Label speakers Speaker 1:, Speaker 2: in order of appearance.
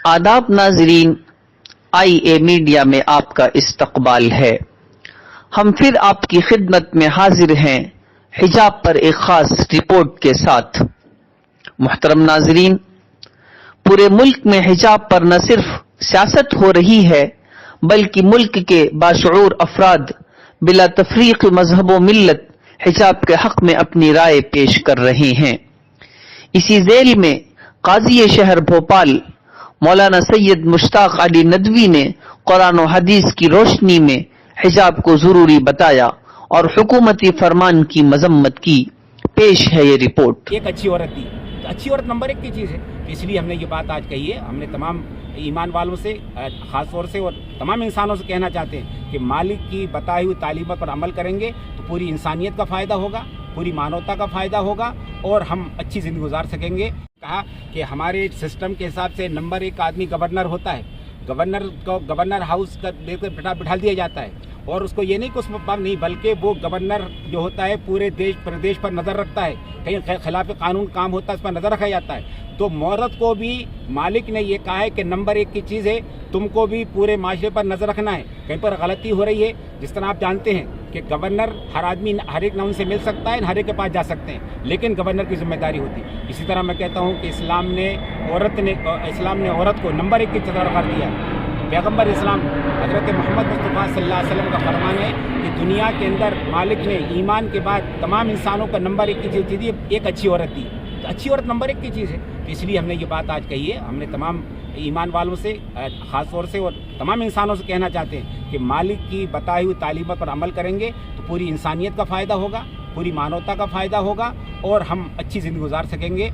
Speaker 1: آداب ناظرین، آئی a media میں آپ کا استقبال ہے۔ ہم پھر آپ کی خدمت میں حاضر ہیں حجاب پر ایک خاص رپورٹ کے ساتھ۔ محترم ناظرین، پورے ملک میں حجاب پر نہ صرف سیاست ہو رہی ہے بلکہ ملک کے باشعور افراد بلا تفریق مذہب و ملت حجاب کے حق میں اپنی رائے پیش کر رہے ہیں۔ اسی ذیل میں قاضی شہر بھوپال مولانا سید مشتاق علی ندوی نے قرآن و حدیث کی روشنی میں حجاب کو ضروری بتایا اور حکومتی فرمان کی مذمت کی۔ پیش ہے یہ رپورٹ۔
Speaker 2: ایک اچھی عورت دی، اچھی عورت نمبر 1 کی چیز ہے، اس لیے ہم نے یہ بات آج کہی ہے۔ ہم نے تمام ایمان والوں سے خاص طور سے اور تمام انسانوں سے کہنا چاہتے ہیں کہ مالک کی بتائی ہوئی تعلیمات پر عمل کریں گے تو پوری انسانیت کا فائدہ ہوگا، پوری مانوتا کا فائدہ ہوگا اور ہم اچھی زندگی گزار سکیں گے۔ کہا کہ ہمارے سسٹم کے حساب سے نمبر 1 آدمی گورنر ہوتا ہے، گورنر کو گورنر ہاؤس کا دے کر بٹھا دیا جاتا ہے اور اس کو یہ نہیں کہ اس میں نہیں، بلکہ وہ گورنر جو ہوتا ہے پورے پردیش پر نظر رکھتا ہے، کہیں خلاف قانون کام ہوتا ہے اس پر نظر رکھا جاتا ہے۔ تو عورت کو بھی مالک نے یہ کہا ہے کہ نمبر 1 کی چیز ہے، تم کو بھی پورے معاشرے پر نظر رکھنا ہے، کہیں پر غلطی ہو رہی ہے۔ جس طرح آپ جانتے ہیں کہ گورنر ہر آدمی ہر ایک نہ ان سے مل سکتا ہے، ہر ایک کے پاس جا سکتے ہیں، لیکن گورنر کی ذمہ داری ہوتی ہے۔ اسی طرح میں کہتا ہوں کہ اسلام نے عورت کو نمبر 1 کی طرح کر دیا ہے۔ پیغمبر اسلام حضرت محمد مصطفیٰ صلی اللہ علیہ وسلم کا فرمان ہے کہ دنیا کے اندر مالک نے ایمان کے بعد تمام انسانوں کا نمبر 1 کی چیز دی، ایک اچھی عورت دی۔ تو اچھی عورت نمبر 1 کی چیز ہے، تو اس لیے ہم نے یہ بات آج کہی ہے۔ ہم نے تمام ایمان والوں سے خاص طور سے اور تمام انسانوں سے کہنا چاہتے ہیں کہ مالک کی بتائی ہوئی تعلیمات پر عمل کریں گے تو پوری انسانیت کا فائدہ ہوگا، پوری مانوتا کا فائدہ ہوگا اور ہم اچھی زندگی گزار سکیں گے۔